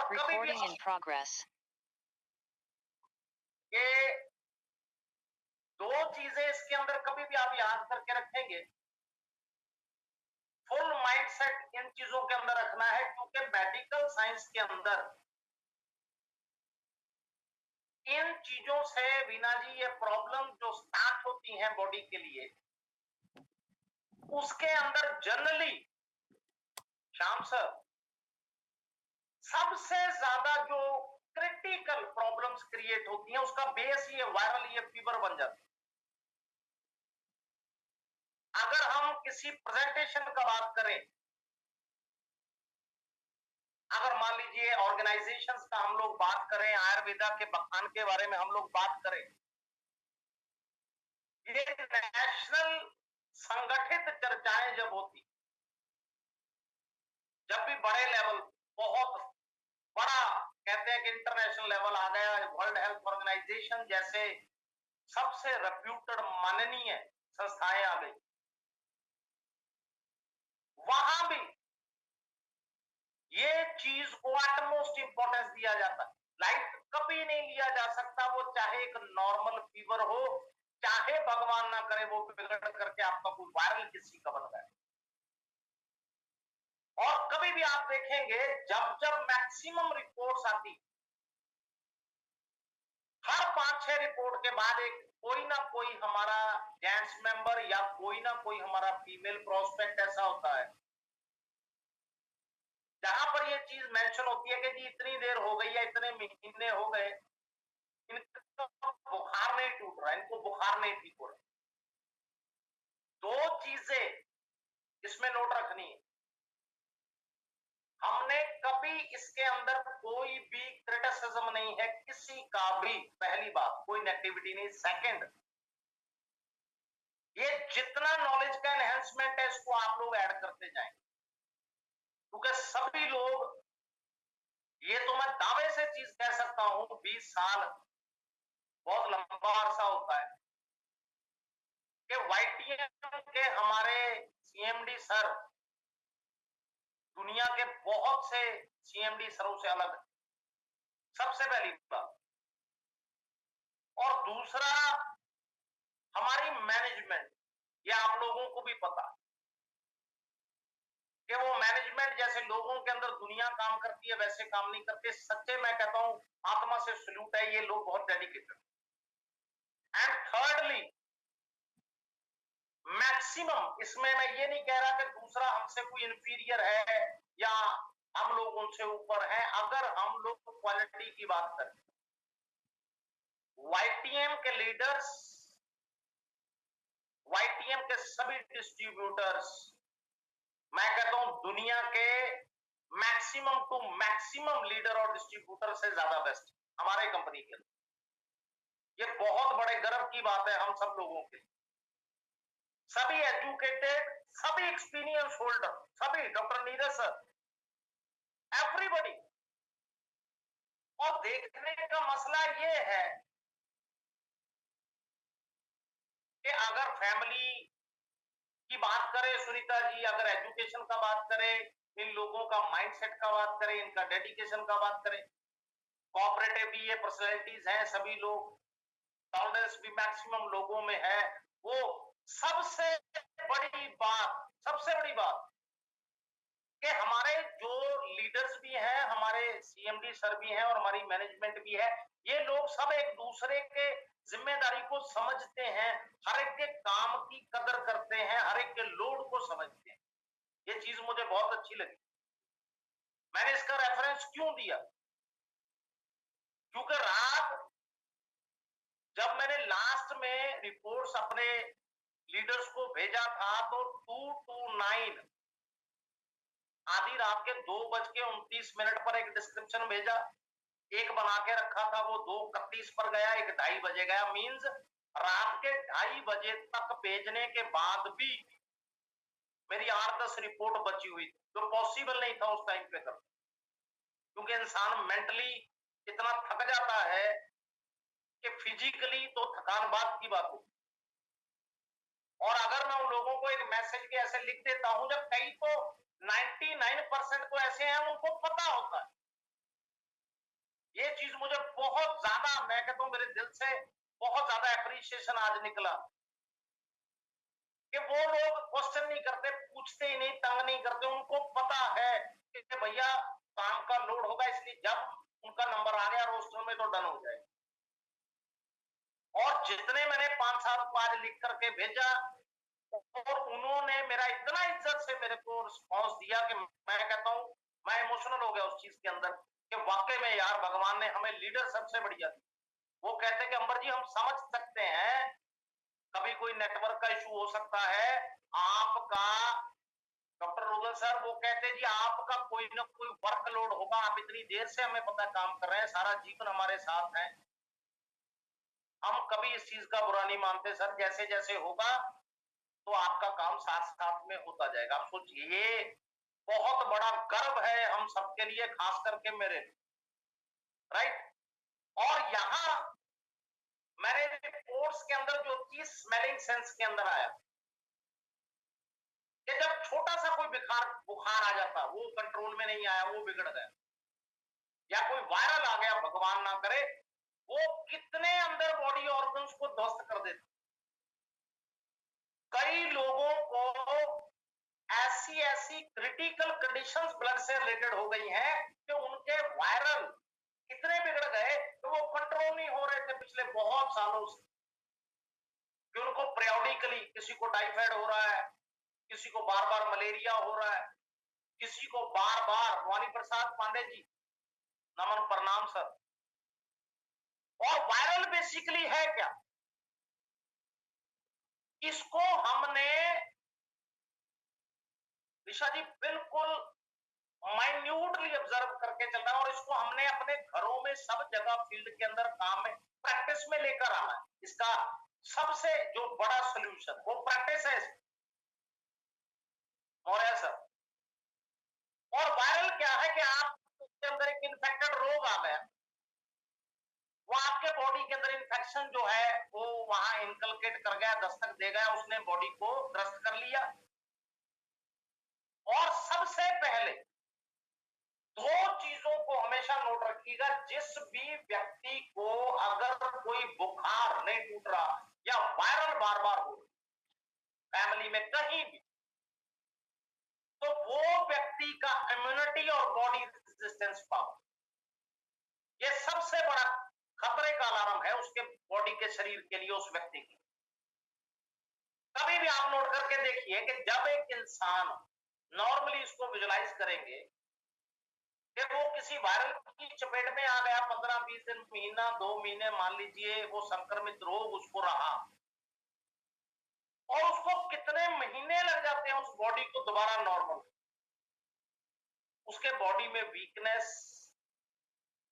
और कभी भी Recording in progress. ये दो चीजें इसके अंदर कभी भी आप याद करके रखेंगे, फुल माइंडसेट इन चीजों के अंदर रखना है, क्योंकि मेडिकल साइंस के अंदर इन चीजों से वीना जी ये प्रॉब्लम जो स्टार्ट होती हैं बॉडी के लिए, उसके अंदर जनरली श्याम सर सबसे ज्यादा जो क्रिटिकल प्रॉब्लम्स क्रिएट होती हैं उसका बेस ये वायरल ये फीवर बन जाता है। अगर हम किसी प्रेजेंटेशन का बात करें, अगर मान लीजिए ऑर्गेनाइजेशंस का हम लोग बात करें, आयुर्वेदा के बखान के बारे में हम लोग बात करें, ये नेशनल संगठित चर्चाएं जब होती, जब भी बड़े लेवल बहुत बड़ा कहते हैं कि इंटरनेशनल लेवल आ गया, वर्ल्ड हेल्थ ऑर्गेनाइजेशन जैसे सबसे रेप्यूटेड माननीय संस्थाएं आ गई, वहां भी ये चीज को अटमोस्ट इंपॉर्टेंस दिया जाता है। लाइट कभी नहीं लिया जा सकता, वो चाहे एक नॉर्मल फीवर हो, चाहे भगवान ना करे वो बिगड़ करके आपका कोई वायरल किसी का बन गया। और कभी भी आप देखेंगे जब जब मैक्सिमम रिपोर्ट्स आती, हर 5-6 रिपोर्ट के बाद एक कोई ना कोई हमारा जेंट्स मेंबर या कोई ना कोई हमारा फीमेल प्रोस्पेक्ट ऐसा होता है जहां पर ये चीज मेंशन होती है कि जी इतनी देर हो गई या इतने महीने हो गए, इनका बुखार नहीं टूट रहा, इनको बुखार नहीं ठीक हो रहा। दो चीजें इसमें नोट रखनी है, हमने कभी इसके अंदर कोई भी क्रिटिसिज्म नहीं है किसी का भी, पहली बात कोई नेगेटिविटी नहीं। सेकंड, ये जितना नॉलेज का एनहेंसमेंट है इसको आप लोग ऐड करते जाएं, क्योंकि सभी लोग, ये तो मैं दावे से चीज कह सकता हूं, 20 साल बहुत लंबा अरसा होता है कि वाईटीएम के हमारे सीएमडी सर दुनिया के बहुत से सीएमडी सरों से अलग है, सबसे पहली बात। और दूसरा, हमारी मैनेजमेंट, ये आप लोगों को भी पता कि वो मैनेजमेंट जैसे लोगों के अंदर दुनिया काम करती है वैसे काम नहीं करते। सच्चे मैं कहता हूं, आत्मा से सल्यूट है, ये लोग बहुत डेडिकेटेड। एंड थर्डली, मैक्सिमम, इसमें मैं ये नहीं कह रहा कि दूसरा हमसे कोई इंफीरियर है या हम लोग उनसे ऊपर हैं। अगर हम लोग क्वालिटी की बात करें, वाईटीएम के लीडर्स, वाईटीएम के सभी डिस्ट्रीब्यूटर्स, मैं कहता हूं दुनिया के मैक्सिमम टू मैक्सिमम लीडर और डिस्ट्रीब्यूटर से ज्यादा बेस्ट हमारे कंपनी के लिए। ये बहुत बड़े गर्व की बात है हम सब लोगों के लिए। सभी एजुकेटेड, सभी एक्सपीरियंस होल्डर, सभी, डॉक्टर नीरज सर, एवरीबॉडी। और देखने का मसला ये है कि अगर फैमिली की बात करें सुनीता जी, अगर एजुकेशन का बात करें, इन लोगों का माइंडसेट का बात करें, इनका डेडिकेशन का बात करें, कोऑपरेटिव भी ये पर्सनैलिटीज हैं, सभी लोग, टॉलरेंस भी मैक्सिमम लोगों में है। वो सबसे बड़ी बात, सबसे बड़ी बात कि हमारे जो लीडर्स भी हैं, हमारे सीएमडी सर भी हैं और हमारी मैनेजमेंट भी है, ये लोग सब एक दूसरे के जिम्मेदारी को समझते हैं, हर एक के काम की कदर करते हैं, हर एक के लोड को समझते हैं। ये चीज मुझे बहुत अच्छी लगी। मैंने इसका रेफरेंस क्यों दिया, क्योंकि रात जब मैंने लास्ट में रिपोर्ट्स अपने लीडर्स को भेजा था तो 229 आधी रात के 2:29 पर एक डिस्क्रिप्शन भेजा, एक बना के रखा था, वो 2:31 पर गया, एक 2:30 बजे गया। मींस रात के 2:30 बजे तक भेजने के बाद भी मेरी 8-10 रिपोर्ट बची हुई थी, जो पॉसिबल नहीं था उस टाइम पे कर, क्योंकि इंसान मेंटली इतना थक जाता है कि फिजिकली तो थकान बात की बात हो। और अगर मैं उन लोगों को एक मैसेज के ऐसे लिख देता हूं, जब कई तो 99% तो ऐसे हैं उनको पता होता है ये चीज मुझे बहुत ज्यादा, मैं कहता हूं मेरे दिल से बहुत ज्यादा एप्रिसिएशन आज निकला कि वो लोग क्वेश्चन नहीं करते, पूछते ही नहीं, तंग नहीं करते, उनको पता है कि भैया काम का लोड होगा, इसलिए जब उनका नंबर आ गया रोस्टर में तो डन हो जाए। और जितने मैंने 5-7 को आज लिख करके भेजा, और उन्होंने मेरा इतना इज्जत से मेरे को रिस्पॉन्स दिया कि मैं कहता हूं मैं इमोशनल हो गया उस चीज के अंदर कि वाकई में यार भगवान ने हमें लीडर सबसे बढ़िया दी। वो कहते कि अंबर जी हम समझ सकते हैं कभी कोई नेटवर्क का इशू हो सकता है आपका, डॉक्टर रुदल सर वो कहते जी आपका कोई ना कोई वर्कलोड होगा, आप इतनी देर से हमें पता काम कर रहे हैं, सारा जीवन हमारे साथ है, हम कभी इस चीज का बुरा नहीं मानते सर, जैसे जैसे होगा तो आपका काम साथ साथ में होता जाएगा। आप सोचिए ये बहुत बड़ा गर्व है हम सबके लिए, खास करके मेरे, राइट। और यहां मैंने रिपोर्ट्स के अंदर जो चीज स्मेलिंग सेंस के अंदर आया कि जब छोटा सा कोई बुखार आ जाता, वो कंट्रोल में नहीं आया, वो बिगड़ गया, या कोई वायरल आ गया भगवान ना करे, वो कितने अंदर बॉडी ऑर्गन्स को ध्वस्त कर देता। कई लोगों को ऐसी ऐसी क्रिटिकल कंडीशंस ब्लड से रिलेटेड हो गई हैं कि उनके वायरल इतने बिगड़ गए कि वो कंट्रोल नहीं हो रहे थे पिछले बहुत सालों से, कि उनको periodically किसी को टाइफाइड हो रहा है, किसी को बार बार मलेरिया हो रहा है, किसी को बार बार, वाणी प्रसाद पांडे जी नमन प्रणाम सर। और वायरल बेसिकली है क्या, इसको हमने ऋषा जी बिल्कुल माइन्यूटली ऑब्जर्व करके चलना है, और इसको हमने अपने घरों में सब जगह फील्ड के अंदर काम में प्रैक्टिस में लेकर आना है। इसका सबसे जो बड़ा सोल्यूशन वो प्रैक्टिस है मौर्य सर। और वायरल क्या है कि आपके अंदर एक इन्फेक्टेड रोग आ गया, वो आपके बॉडी के अंदर इन्फेक्शन जो है वो वहां इनकलकेट कर गया, दस्तक दे गया, उसने बॉडी को ग्रस्त कर लिया। और सबसे पहले दो चीजों को हमेशा नोट रखिएगा, जिस भी व्यक्ति को अगर कोई बुखार नहीं टूट रहा या वायरल बार बार हो फैमिली में कहीं भी, तो वो व्यक्ति का इम्यूनिटी और बॉडी रेजिस्टेंस पावर ये सबसे बड़ा खतरे का अलार्म है उसके बॉडी के शरीर के लिए, उस व्यक्ति की। कभी भी आप नोट करके देखिए कि जब एक इंसान, नॉर्मली इसको विजुलाइज करेंगे कि वो किसी वायरल की चपेट में आ गया, 15-20 दिन, महीना 2 महीने मान लीजिए वो संक्रमित रोग उसको रहा, और उसको कितने महीने लग जाते हैं उस बॉडी को दोबारा नॉर्मल, उसके बॉडी में वीकनेस,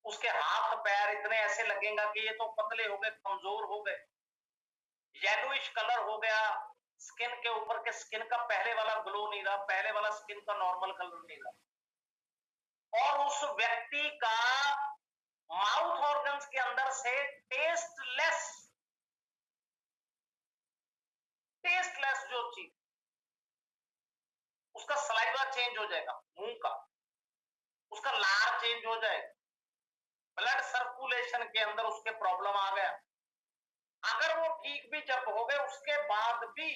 उसके हाथ पैर इतने ऐसे लगेगा कि ये तो पतले हो गए, कमजोर हो गए, येलोइश कलर हो गया, स्किन के ऊपर के स्किन का पहले वाला ग्लो नहीं रहा, पहले वाला स्किन का नॉर्मल कलर नहीं रहा, और उस व्यक्ति का माउथ ऑर्गन्स के अंदर से टेस्टलेस जो चीज, उसका सलाइवा चेंज हो जाएगा, मुंह का उसका लार चेंज हो जाएगा, ब्लड सर्कुलेशन के अंदर उसके प्रॉब्लम आ गया। अगर वो ठीक भी जब हो गए उसके बाद भी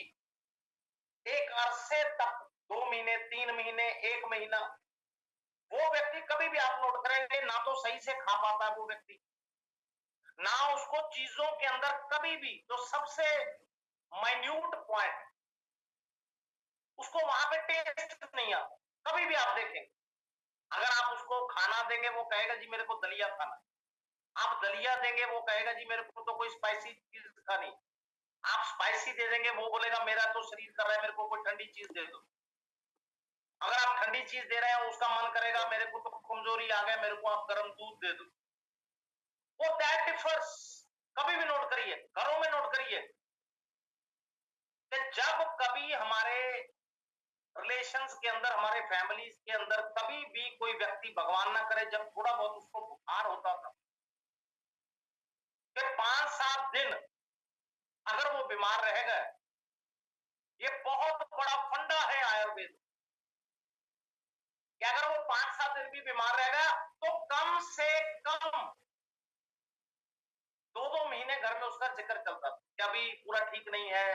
एक अरसे तक, 2 महीने, 3 महीने, 1 महीना, वो व्यक्ति कभी भी आप नोट करेंगे ना तो सही से खा पाता है वो व्यक्ति, ना उसको चीजों के अंदर कभी भी जो सबसे माइन्यूट पॉइंट, उसको वहां पे टेस्ट नहीं आता। कभी भी आप देखेंगे अगर आप उसको खाना देंगे वो कहेगा जी मेरे को दलिया खाना, आप दलिया देंगे वो कहेगा जी मेरे को तो कोई स्पाइसी चीज खानी, आप स्पाइसी दे देंगे वो बोलेगा मेरा तो शरीर कर रहा है, मेरे को कोई ठंडी चीज दे दो। अगर आप ठंडी चीज दे रहे हैं उसका मन करेगा मेरे को तो कमजोरी आ गया, मेरे को आप गर्म दूध दे दो। वो दैट डिफर्स, कभी भी नोट करिए, घरों में नोट करिए कि जब कभी हमारे रिलेशंस के अंदर, हमारे फैमिलीज के अंदर कभी भी कोई व्यक्ति, भगवान ना करे जब थोड़ा बहुत उसको बुखार होता था, फिर 5-7 दिन अगर वो बीमार रह गए, ये बहुत बड़ा फंडा है आयुर्वेद, कि अगर वो 5-7 दिन भी बीमार रहेगा तो कम से कम 2-2 महीने घर में उसका जिक्र चलता था कि अभी पूरा ठीक नहीं है,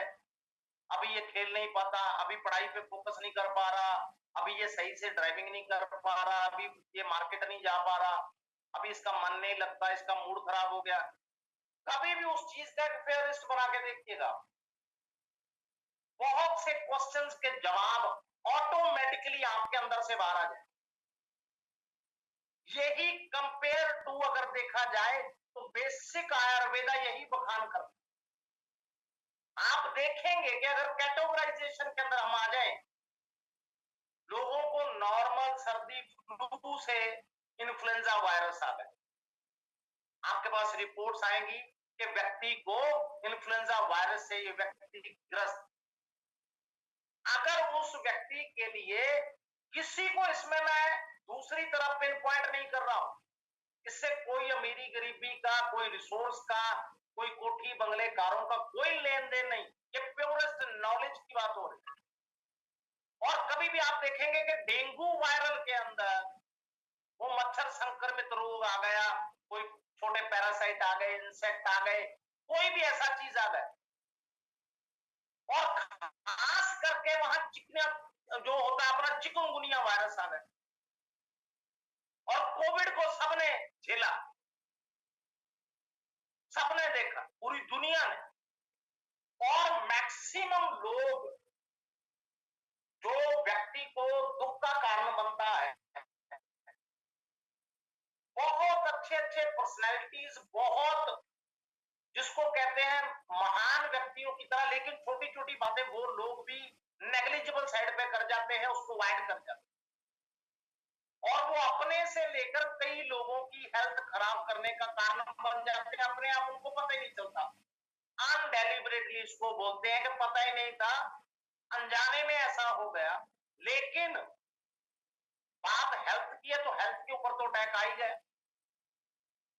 अभी ये खेल नहीं पाता, अभी पढ़ाई पे फोकस नहीं कर पा रहा, अभी ये सही से ड्राइविंग नहीं कर पा रहा, अभी ये मार्केट नहीं जा पा रहा, अभी इसका मन नहीं लगता, इसका मूड खराब हो गया। कभी भी उस चीज का एक फेयर लिस्ट बना के देखिएगा, बहुत से क्वेश्चंस के जवाब ऑटोमेटिकली आपके अंदर से बाहर आ जाए। यही कंपेयर टू अगर देखा जाए तो बेसिक आयुर्वेदा यही बखान करता। आप देखेंगे कि अगर कैटेगराइजेशन के अंदर हम आ जाए, लोगों को नॉर्मल सर्दी फ्लू से इन्फ्लुएंजा वायरस आ गए, आपके पास रिपोर्ट्स आएंगी कि व्यक्ति को इन्फ्लुएंजा वायरस से ये व्यक्ति ग्रस्त। अगर उस व्यक्ति के लिए किसी को, इसमें मैं दूसरी तरफ पिन पॉइंट नहीं कर रहा हूं, इससे कोई अमीरी गरीबी का, कोई रिसोर्स का, कोई कोठी बंगले कारों का कोई लेन देन नहीं, ये प्योरेस्ट नॉलेज की बात हो रही है। और कभी भी आप देखेंगे कि डेंगू वायरल के अंदर वो मच्छर संक्रमित रोग आ गया, कोई छोटे पैरासाइट आ गए, इंसेक्ट आ गए, कोई भी ऐसा चीज आ गया, और खास करके वहां चिकना जो होता है अपना चिकनगुनिया वायरस आ गया, और कोविड को सबने झेला, सबने देखा, पूरी दुनिया ने। और मैक्सिमम लोग, जो व्यक्ति को दुख का कारण बनता है, बहुत अच्छे अच्छे पर्सनैलिटीज, बहुत जिसको कहते हैं महान व्यक्तियों की तरह, लेकिन छोटी छोटी बातें वो लोग भी नेग्लिजिबल साइड पे कर जाते हैं, उसको वाइड कर जाते हैं, और वो अपने से लेकर कई लोगों की हेल्थ खराब करने का कारण बन जाते हैं, अपने आप उनको पता ही नहीं चलता। अनडेलिबरेटली इसको बोलते हैं कि पता ही नहीं था, अनजाने में ऐसा हो गया। लेकिन बात हेल्थ की है तो हेल्थ के ऊपर तो अटैक आ ही गए।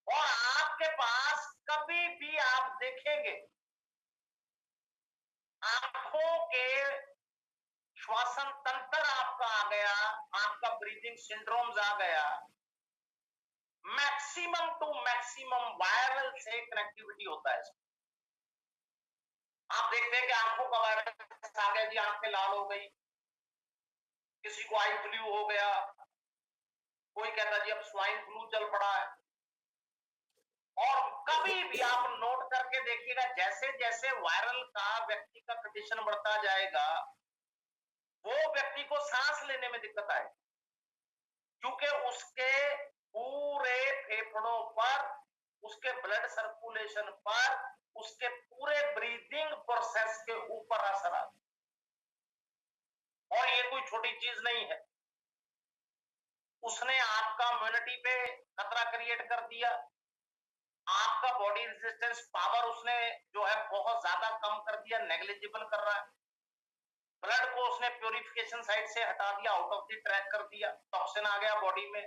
और आपके पास कभी भी आप देखेंगे, आंखों के श्वसन तंत्र आपका आ गया, आपका ब्रीदिंग सिंड्रोम्स आ गया, मैक्सिमम टू मैक्सिमम वायरल से कनेक्टिविटी होता है। आप देखते हैं कि आंखों का वायरस आ गया जी, आंखें लाल हो गई, किसी को आई फ्लू हो गया, कोई कहता जी अब स्वाइन फ्लू चल पड़ा है। और कभी भी आप नोट करके देखिएगा, जैसे जैसे वायरल का व्यक्ति का कंडीशन बढ़ता जाएगा, वो व्यक्ति को सांस लेने में दिक्कत आए, क्योंकि उसके पूरे फेफड़ों पर, उसके ब्लड सर्कुलेशन पर, उसके पूरे ब्रीदिंग प्रोसेस के ऊपर असर आता। और ये कोई छोटी चीज नहीं है, उसने आपका इम्यूनिटी पे खतरा क्रिएट कर दिया, आपका बॉडी रेजिस्टेंस पावर उसने जो है बहुत ज्यादा कम कर दिया, नेग्लिजिबल कर रहा है। ब्लड को उसने प्यूरिफिकेशन साइड से हटा दिया, आउट ऑफ द ट्रैक कर दिया, टॉक्सिन आ गया बॉडी में,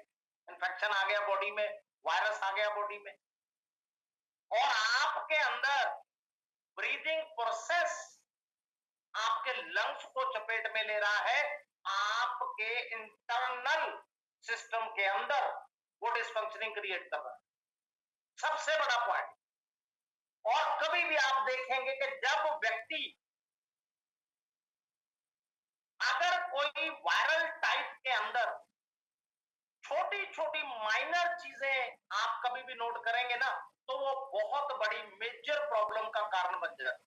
इन्फेक्शन आ गया बॉडी में, वायरस आ गया बॉडी में, और आपके अंदर ब्रीदिंग प्रोसेस आपके लंग्स को चपेट में ले रहा है, आपके इंटरनल सिस्टम के अंदर वो डिसफंक्शनिंग क्रिएट कर रहा है, सबसे बड़ा पॉइंट। और कभी भी आप देखेंगे कि जब व्यक्ति, अगर कोई वायरल टाइप के अंदर छोटी छोटी माइनर चीजें आप कभी भी नोट करेंगे ना, तो वो बहुत बड़ी मेजर प्रॉब्लम का कारण बन जाती,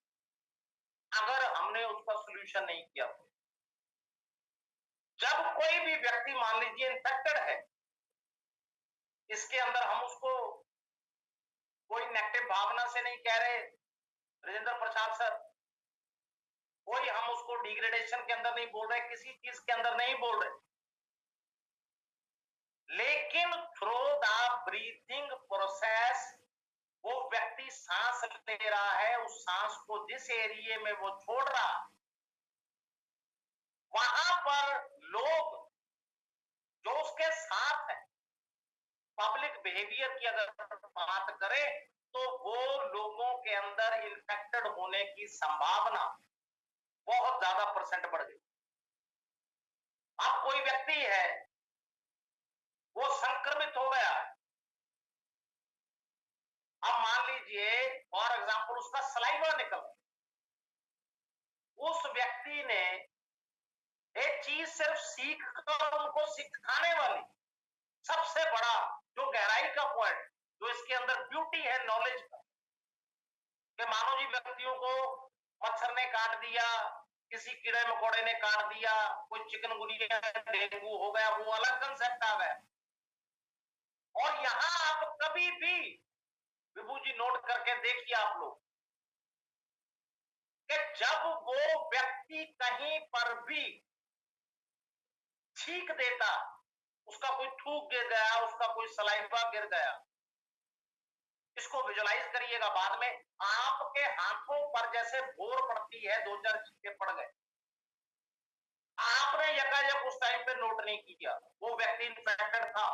अगर हमने उसका सोल्यूशन नहीं किया तो। जब कोई भी व्यक्ति मान लीजिए इन्फेक्टेड है, इसके अंदर हम उसको कोई नेगेटिव भावना से नहीं कह रहे राजेंद्र प्रसाद सर, कोई हम उसको डिग्रेडेशन के अंदर नहीं बोल रहे, किसी चीज के अंदर नहीं बोल रहे, लेकिन थ्रू द ब्रीथिंग प्रोसेस वो व्यक्ति सांस ले रहा है, उस सांस को जिस एरिया में वो छोड़ रहा, वहां पर लोग जो उसके साथ है, पब्लिक बिहेवियर की अगर बात करें, तो वो लोगों के अंदर इन्फेक्टेड होने की संभावना बहुत ज्यादा परसेंट बढ़ गई। अब कोई व्यक्ति है लीजिए फॉर एग्जाम्पल उसका सलाइवा निकल, उस व्यक्ति ने एक चीज सिर्फ सीख कर उनको सिखाने वाली सबसे बड़ा जो गहराई का पॉइंट, जो इसके अंदर ब्यूटी है नॉलेज का, कि मानो जी व्यक्तियों को मच्छर ने काट दिया, किसी कीड़े मकोड़े ने काट दिया, कोई चिकनगुनिया डेंगू हो गया, वो अलग कंसेप्ट आ गया। और यहां आप कभी भी विभू जी नोट करके देखिए आप लोग कि जब वो व्यक्ति कहीं पर भी छींक देता, उसका कोई थूक गिर गया, उसका कोई सलाइवा गिर गया, इसको विजुलाइज करिएगा, बाद में आपके हाथों पर जैसे बोर पड़ती है, दो चार छींके पड़ गए, आपने यकायक उस टाइम पे नोट नहीं किया, वो व्यक्ति इन्फेक्टेड था।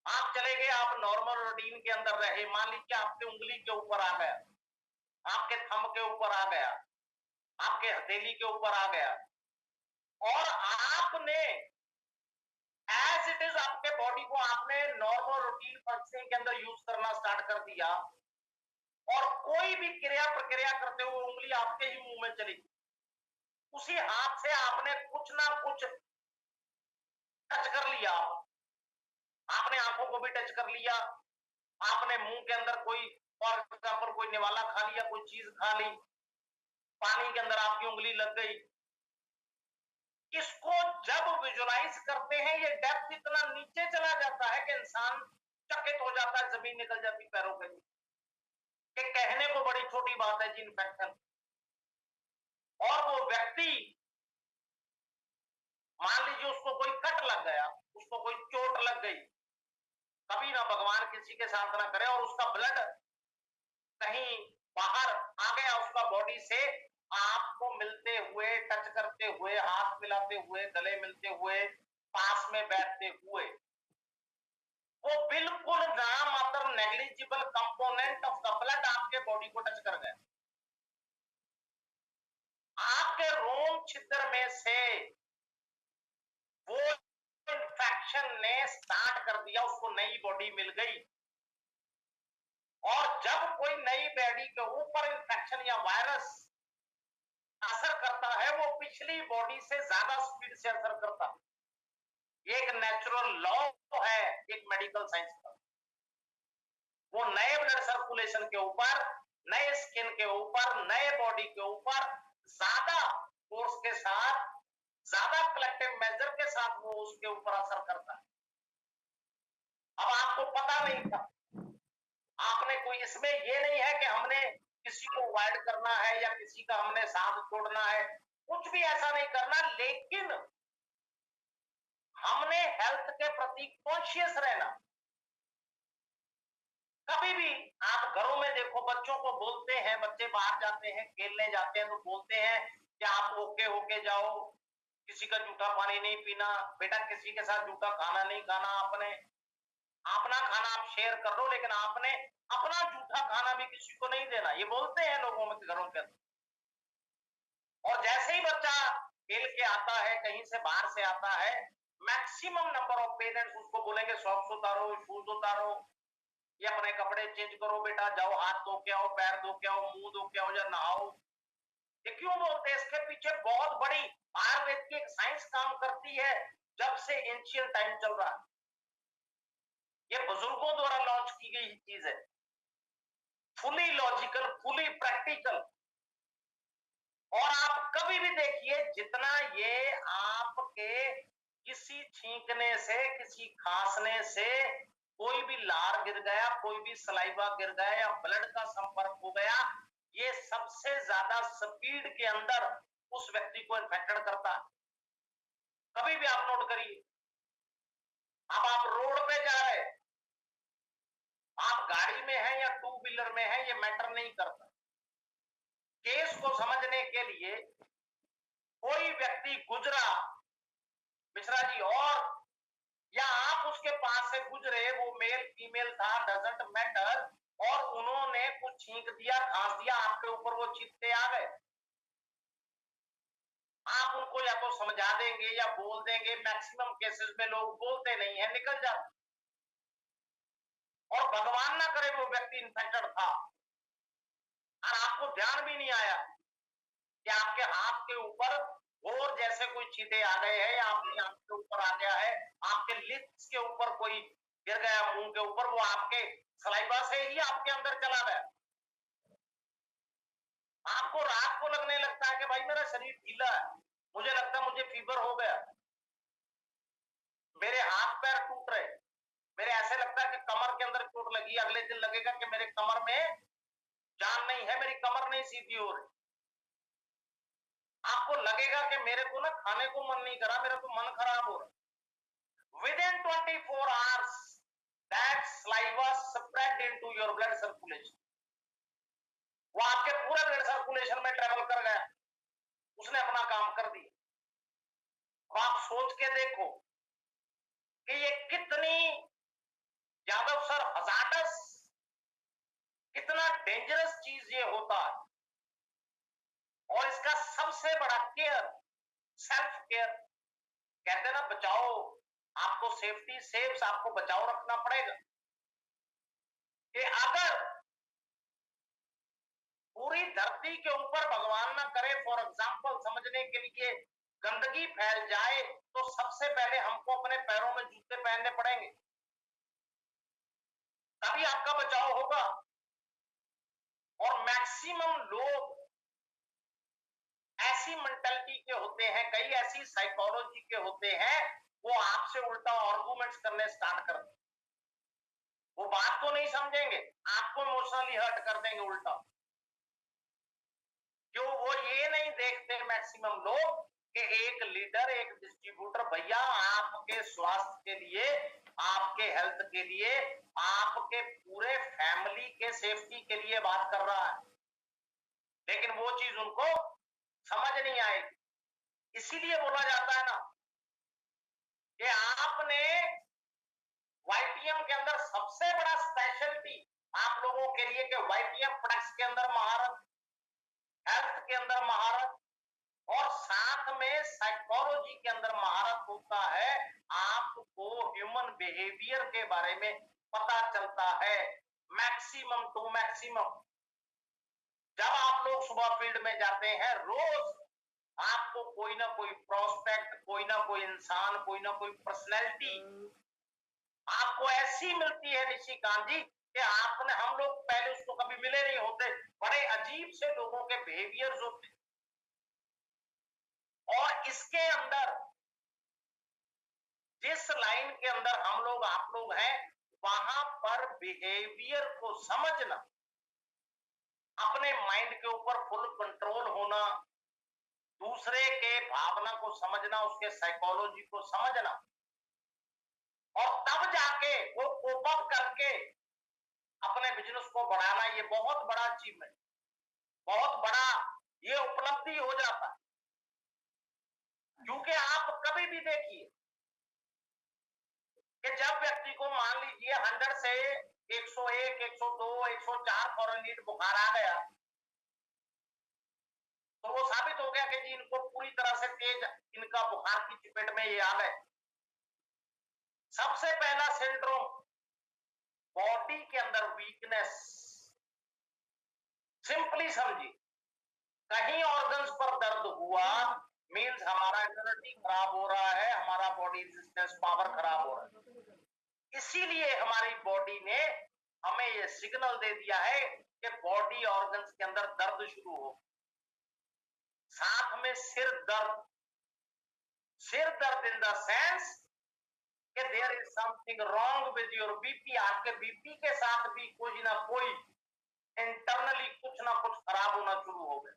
आप चले गए, आप नॉर्मल रूटीन के अंदर रहे, मान लीजिए आपके उंगली के ऊपर आ गया, आपके थंब के ऊपर आ गया, आपके हथेली के ऊपर आ गया, और आपने एज इट इज आपके बॉडी को आपने नॉर्मल रूटीन फंक्शनिंग के अंदर यूज करना स्टार्ट कर दिया, और कोई भी क्रिया प्रक्रिया करते हुए उंगली आपके ही मुंह में चली, उसी हाथ से आपने कुछ ना कुछ टच कर लिया, आपने आंखों को भी टच कर लिया, आपने मुंह के अंदर कोई फॉर एग्जाम्पल कोई निवाला खा लिया, कोई चीज खा ली, पानी के अंदर आपकी उंगली लग गई। इसको जब विजुलाइज करते हैं, ये डेप्थ इतना नीचे चला जाता है कि इंसान चकित हो जाता है, जमीन निकल जाती पैरों के नीचे, कहने को बड़ी छोटी बात है जी इन्फेक्शन। और वो व्यक्ति मान लीजिए उसको कोई कट लग गया, उसको कोई चोट लग गई, कभी ना भगवान किसी के साथ ना करे, और उसका ब्लड कहीं बाहर आ गया उसका बॉडी से, आपको मिलते हुए, टच करते हुए, हाथ मिलाते हुए, गले मिलते हुए, पास में बैठते हुए, वो बिल्कुल नामात्र negligible component of the blood आपके बॉडी को टच कर गया, आपके रोम छिद्र में से वो इन्फेक्शन ने स्टार्ट कर दिया, उसको नई बॉडी मिल गई। और जब कोई नई बॉडी के ऊपर इन्फेक्शन या वायरस असर करता है, वो पिछली बॉडी से ज्यादा स्पीड से असर करता है। एक नेचुरल लॉ है एक मेडिकल साइंस का, वो नए ब्लड सर्कुलेशन के ऊपर, नए स्किन के ऊपर, नए बॉडी के ऊपर ज्यादा फोर्स के साथ, ज्यादा कलेक्टिव मेजर के साथ वो उसके ऊपर असर करता है। अब आपको पता नहीं था, आपने कोई, इसमें ये नहीं है कि हमने किसी को अवॉइड करना है या किसी का हमने साथ छोड़ना है, कुछ भी ऐसा नहीं करना, लेकिन हमने हेल्थ के प्रति कॉन्शियस रहना। कभी भी आप घरों में देखो, बच्चों को बोलते हैं, बच्चे बाहर जाते हैं, खेलने जाते हैं, तो बोलते हैं कि आप ओके होके जाओ, किसी का जूठा पानी नहीं पीना, बेटा किसी के साथ जूठा खाना नहीं खाना, आपने अपना खाना आप शेयर कर लो, लेकिन आपने अपना जूठा खाना भी किसी को नहीं देना, ये बोलते हैं लोगों में घरों के अंदर। और जैसे ही बच्चा खेल के आता है, कहीं से बाहर से आता है, मैक्सिमम नंबर ऑफ पेरेंट्स उसको बोलेंगे सॉक्स उतारो, शूज उतारो, ये अपने कपड़े चेंज करो, बेटा जाओ हाथ धो के आओ, पैर धो के आओ, मुंह धो के आओ, या नहाओ। ये क्यों बोलते हैं? इसके पीछे बहुत बड़ी आयुर्वेद की एक साइंस काम करती है, जब से एंशियंट टाइम चल रहा है, ये बुजुर्गों द्वारा लॉन्च की गई चीज है, फुली लॉजिकल, फुली प्रैक्टिकल। और आप कभी भी देखिए, जितना ये आपके किसी छींकने से, किसी खांसने से कोई भी लार गिर गया, कोई भी सलाइवा गिर गया या ब्लड का संपर्क हो गया, ये सबसे ज्यादा स्पीड के अंदर उस व्यक्ति को इन्फेक्टेड करता है। कभी भी आप नोट करिए, अब आप रोड पे जा रहे, आप गाड़ी में हैं या टू व्हीलर में हैं, ये मैटर नहीं करता। केस को समझने के लिए कोई व्यक्ति गुजरा मिश्रा जी, और या आप उसके पास से गुजरे, वो मेल फीमेल था, डजंट मैटर, और उन्होंने कुछ छींक दिया, खांस दिया, आपके ऊपर वो छींकते आ गए, आप उनको या तो समझा देंगे या बोल देंगे, मैक्सिमम केसेस में लोग बोलते नहीं है, निकल जाते। और भगवान ना करे वो व्यक्ति इन्फेक्टेड था और आपको ध्यान भी नहीं आया कि आपके हाथ के ऊपर और जैसे कोई चीटे आ गए हैं या आपकी आंख के ऊपर आ गया है, आपके लिप्स के ऊपर कोई गिर गया, मुंह के ऊपर, वो आपके सलाइवा से ही आपके अंदर चला गया। आपको रात को लगने लगता है कि भाई मेरा शरीर ढीला है, मुझे लगता है मुझे फीवर हो गया, मेरे हाथ पैर टूट रहे, मेरे ऐसे लगता है कि कमर के अंदर चोट लगी। अगले दिन लगेगा कि मेरे कमर में जान नहीं है, मेरी कमर नहीं सीधी हो रही। आपको लगेगा कि मेरे को ना खाने को मन नहीं करा, मेरा तो मन खराब हो रहा। Within 24 hours, that saliva spread into your blood circulation. वो आपके पूरे ब्लड सर्कुलेशन में ट्रेवल कर गया, उसने अपना काम कर दिया। अब आप सोच के देखो कि ये कितनी, यादव सर, हजार्डस, कितना डेंजरस चीज ये होता है। और इसका सबसे बड़ा केयर सेल्फ केयर। कहते हैं ना, बचाओ, आपको सेफ्टी सेव्स, आपको बचाओ रखना पड़ेगा। कि अगर पूरी धरती के ऊपर भगवान ना करे, फॉर एग्जाम्पल समझने के लिए, गंदगी फैल जाए, तो सबसे पहले हमको अपने पैरों में जूते पहनने पड़ेंगे, तभी आपका बचाव होगा। और मैक्सिमम लोग ऐसी मेंटालिटी के होते हैं, कई ऐसी साइकोलॉजी के होते हैं, वो आपसे उल्टा आर्गुमेंट्स करने स्टार्ट कर देंगे। वो बात को नहीं समझेंगे, आपको इमोशनली हर्ट कर देंगे उल्टा। क्यों? वो ये नहीं देखते मैक्सिमम लोग कि एक लीडर, एक डिस्ट्रीब्यूटर भैया आपके स्वास्थ्य के लिए, आपके हेल्थ के लिए, आपके पूरे फैमिली के सेफ्टी के लिए बात कर रहा है, लेकिन वो चीज उनको समझ नहीं आएगी। इसीलिए बोला जाता है ना कि आपने वाईटीएम के अंदर सबसे बड़ा स्पेशलिटी आप लोगों के लिए कि वाईटीएम प्रोडक्ट्स के अंदर महारत, हेल्थ के अंदर महारत, और साथ में साइकोलॉजी के अंदर महारत होता है। आपको ह्यूमन बिहेवियर के बारे में पता चलता है मैक्सिमम टू मैक्सिमम। जब आप लोग सुबह फील्ड में जाते हैं, रोज आपको कोई ना कोई प्रोस्पेक्ट, कोई ना कोई इंसान, कोई ना कोई पर्सनैलिटी आपको ऐसी मिलती है निशिकांत जी कि आपने, हम लोग पहले उसको कभी मिले नहीं होते, बड़े अजीब से लोगों के बिहेवियर्स होते। और इसके अंदर, जिस लाइन के अंदर हम लोग, आप लोग हैं, वहां पर बिहेवियर को समझना, अपने माइंड के ऊपर फुल कंट्रोल होना, दूसरे के भावना को समझना, उसके साइकोलॉजी को समझना, और तब जाके वो कोप अप करके अपने बिजनेस को बढ़ाना, ये बहुत बड़ा अचीवमेंट, बहुत बड़ा ये उपलब्धि हो जाता है। क्योंकि आप कभी भी देखिए कि जब व्यक्ति को, मान लीजिए 100 से 101, 102, 104 फॉरेनहीट बुखार आ गया, तो वो साबित हो गया कि जी इनको पूरी तरह से तेज, इनका बुखार की चपेट में ये आ गए। सबसे पहला सिंड्रोम, बॉडी के अंदर वीकनेस। सिंपली समझिए, कहीं ऑर्गन्स पर दर्द हुआ मींस हमारा इम्यूनिटी खराब हो रहा है, हमारा बॉडी रेजिस्टेंस पावर खराब हो रहा है। इसीलिए हमारी बॉडी ने हमें ये सिग्नल दे दिया है कि बॉडी ऑर्गन्स के अंदर दर्द शुरू हो। साथ में सिर दर्द, सिर दर्द इन द सेंस कि there is something wrong with your BP. आपके बीपी के साथ भी कोई ना कोई इंटरनली कुछ ना कुछ खराब होना शुरू हो गया।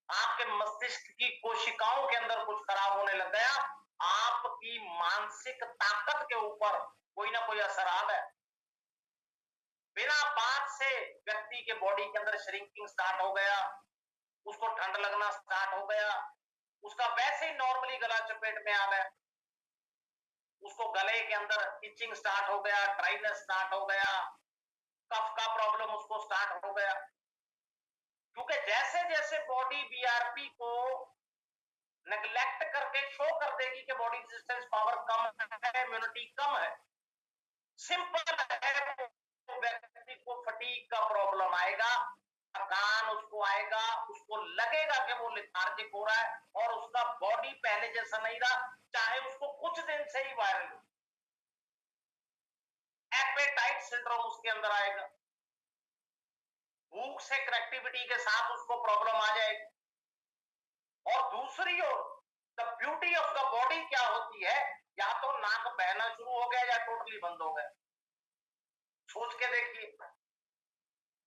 आपके मस्तिष्क की कोशिकाओं के अंदर कुछ खराब होने लग गया, आपकी मानसिक ताकत के ऊपर कोई ना कोई असर आ गया। बिना बात से व्यक्ति के बॉडी के अंदर श्रिंकिंग स्टार्ट हो गया, उसको ठंड लगना स्टार्ट हो गया, उसका वैसे ही नॉर्मली गला चपेट में आ गया, उसको गले के अंदर इचिंग स्टार्ट हो गया, ड्राइनेस स्टार्ट हो गया, कफ का प्रॉब्लम उसको स्टार्ट हो गया। क्योंकि जैसे जैसे बॉडी बीआरपी को नेग्लेक्ट करके शो कर देगी कि बॉडी रेजिस्टेंस पावर कम है, इम्यूनिटी कम है, सिंपल है, वो व्यक्ति को फटीग का प्रॉब्लम आएगा, थकान उसको आएगा, उसको लगेगा कि वो लेथार्जिक हो रहा है और उसका बॉडी पहले जैसा नहीं रहा, चाहे उसको कुछ दिन से ही वायरल हो। एपेटाइट सिंड्रोम उसके अंदर आएगा, भूख से कनेक्टिविटी के साथ उसको प्रॉब्लम आ जाएगी। और दूसरी ओर the beauty of the body क्या होती है, या तो नाक बहना शुरू हो गया या टोटली बंद हो गया। सोच के देखिए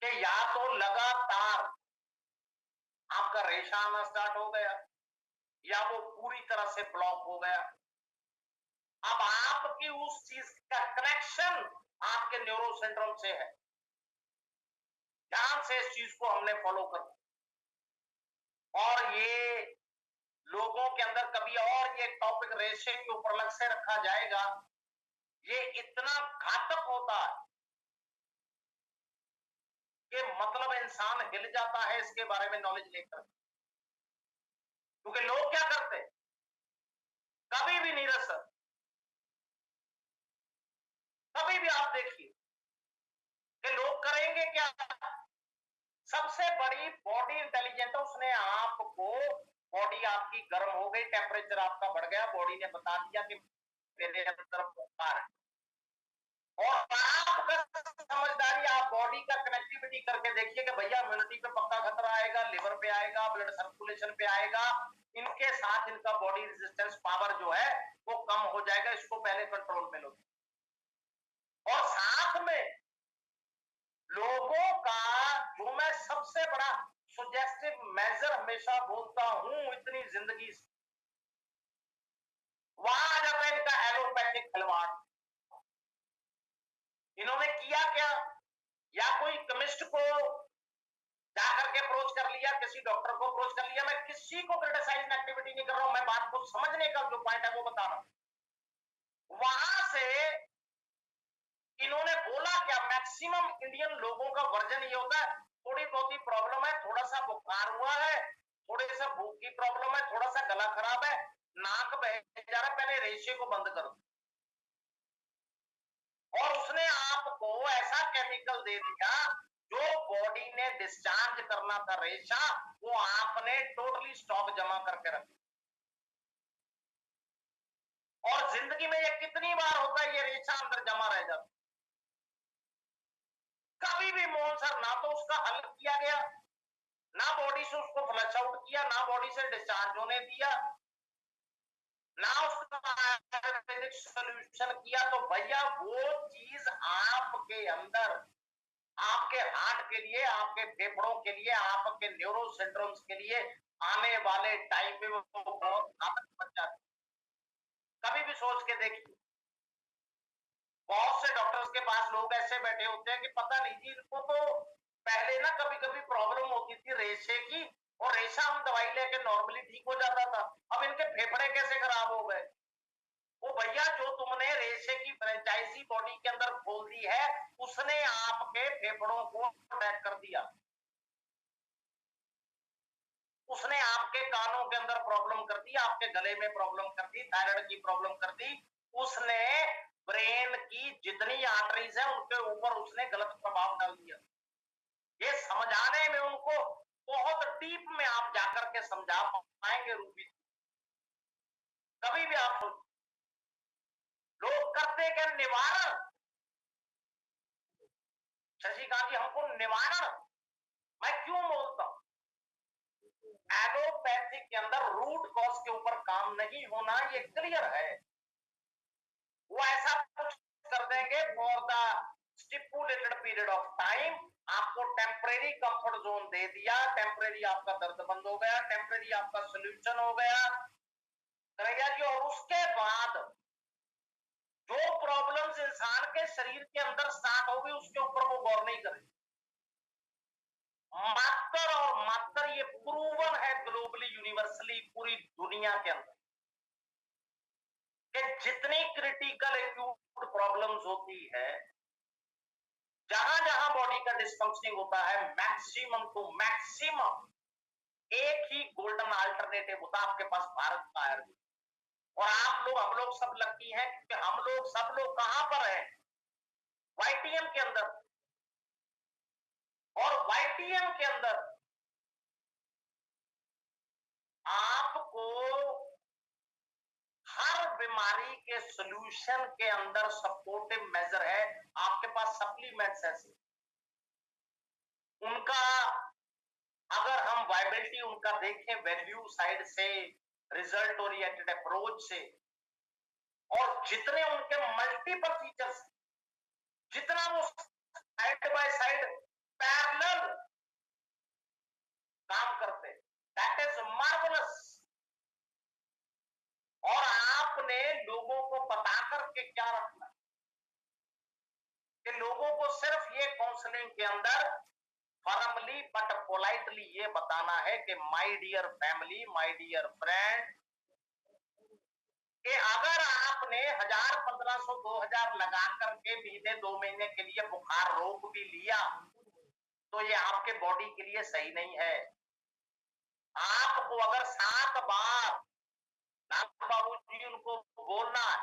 कि या तो लगातार आपका रेशा आना स्टार्ट हो गया या वो पूरी तरह से ब्लॉक हो गया। अब आपकी उस चीज का कनेक्शन आपके न्यूरो सिंड्रोम से है। ध्यान से इस चीज को हमने फॉलो कर, और ये लोगों के अंदर कभी और ये टॉपिक रेशे के ऊपर अलग से रखा जाएगा। ये इतना घातक होता है कि मतलब इंसान हिल जाता है इसके बारे में नॉलेज लेकर। क्योंकि लोग क्या करते हैं, कभी भी नीरज सर, कभी भी आप देखिए कि लोग करेंगे क्या, सबसे बड़ी बॉडी इंटेलिजेंट है, उसने आपको, बॉडी आपकी गर्म हो गई, टेम्परेचर आपका बढ़ गया, बॉडी ने बता दिया कि मेरे अंदर बुखार है। और आपका समझदारी, आप बॉडी का कनेक्टिविटी करके देखिए कि भैया इम्यूनिटी पे पक्का खतरा आएगा, लिवर पे आएगा, ब्लड सर्कुलेशन पे आएगा, इनके साथ इनका बॉडी रेजिस्टेंस पावर जो है वो कम हो जाएगा, इसको पहले कंट्रोल में लो। और साथ में लोगों का, जो मैं सबसे बड़ा सुजेस्टिव मेजर हमेशा बोलता हूं इतनी जिंदगी से, वहां आ जाता है इनका एलोपैथिक खिलवाड़। इन्होंने किया क्या, या कोई केमिस्ट को जाकर के अप्रोच कर लिया, किसी डॉक्टर को अप्रोच कर लिया। मैं किसी को क्रिटिसाइज एक्टिविटी नहीं कर रहा हूं, मैं बात को समझने का जो पॉइंट है वो बता रहा हूं। वहां से इन्होंने बोला क्या, मैक्सिमम इंडियन लोगों का वर्जन ये होता है, थोड़ी बहुत ही प्रॉब्लम है, थोड़ा सा बुखार हुआ है, थोड़े सा भूख की प्रॉब्लम है, थोड़ा सा गला खराब है, नाक बह जा रहा, पहले रेशे को बंद करो। और उसने आपको ऐसा केमिकल दे दिया, जो बॉडी ने डिस्चार्ज करना था रेशा, वो आपने टोटली स्टॉक जमा करके रखा। और जिंदगी में ये कितनी बार होता है, ये रेशा अंदर जमा रह जाता। कभी भी मोहन सर ना तो उसका हल किया गया, ना बॉडी से उसको फ्लश आउट किया, ना बॉडी से डिस्चार्ज होने दिया, ना उसका आयुर्वेदिक सोल्यूशन किया। तो भैया वो चीज आपके अंदर, आपके हार्ट के लिए, आपके फेफड़ों के लिए, आपके न्यूरो सिंड्रोम्स के लिए आने वाले टाइम में वो बहुत घातक बन जाती है। कभी भी सोच के देखिए, बहुत से डॉक्टर्स के पास लोग ऐसे बैठे होते हैं कि पता नहीं जी, इनको तो पहले ना कभी कभी प्रॉब्लम होती थी रेशे की, और रेशा हम दवाई लेके नॉर्मली ठीक हो जाता था, अब इनके फेफड़े कैसे खराब हो गए। वो भैया जो तुमने रेशे की फ्रेंचाइजी बॉडी के अंदर खोल दी है, उसने आपके फेफड़ों को अटैक कर दिया, उसने आपके कानों के अंदर प्रॉब्लम कर दी, आपके गले में प्रॉब्लम कर दी, थायराइड की प्रॉब्लम कर दी, उसने ब्रेन की जितनी आर्टरीज है उनके ऊपर उसने गलत प्रभाव डाल दिया। ये समझाने में उनको बहुत डीप में आप जाकर के समझा पाएंगे रूबी। कभी भी आप लोग करते क्या, निवारण, शशिकांत जी हमको निवारण, मैं क्यों बोलता हूं, एलोपैथिक के अंदर रूट कॉज के ऊपर काम नहीं होना, ये क्लियर है। वो ऐसा कुछ कर देंगे for the stipulated period of time, आपको टेम्परेरी कंफर्ट जोन दे दिया, टेम्परेरी आपका दर्द बंद हो गया, टेम्परेरी आपका सोल्यूशन हो गया कन्हैया जी। और उसके बाद जो प्रॉब्लम्स इंसान के शरीर के अंदर स्टार्ट होगी उसके ऊपर वो गौर नहीं करे। मात्र और मात्र ये प्रूवन है ग्लोबली, यूनिवर्सली, पूरी दुनिया के अंदर, कि जितनी क्रिटिकल एक्यूट प्रॉब्लम्स होती है, जहां जहां बॉडी का डिस्फंक्शनिंग होता है, मैक्सिमम टू मैक्सिमम एक ही गोल्डन अल्टरनेटिव होता है आपके पास, भारत का आयुर्वेद। और आप लोग, हम लोग सब लकी हैं, क्योंकि हम लोग सब लोग कहां पर हैं, वाईटीएम के अंदर, और वाईटीएम के अंदर आपको हर बीमारी के सॉल्यूशन के अंदर सपोर्टिव मेजर है। आपके पास सप्लीमेंट्स ऐसे उनका, अगर हम वायबिलिटी उनका देखें वैल्यू साइड से, रिजल्ट ओरिएंटेड अप्रोच से, और जितने उनके मल्टीपल फीचर्स, जितना वो साइड बाय साइड पैरेलल काम करते, दैट इज मार्वलस। और आपने लोगों को बता करके क्या रखना कि लोगों को सिर्फ ये काउंसलिंग के अंदर फॉर्मली बट पोलाइटली ये बताना है कि my dear family, my dear friend, कि अगर आपने 1000, 1500, 2000 लगा करके महीने 2 महीने के लिए बुखार रोक भी लिया तो ये आपके बॉडी के लिए सही नहीं है। आपको अगर 7 बार नाथ बाबू जी उनको बोलना है,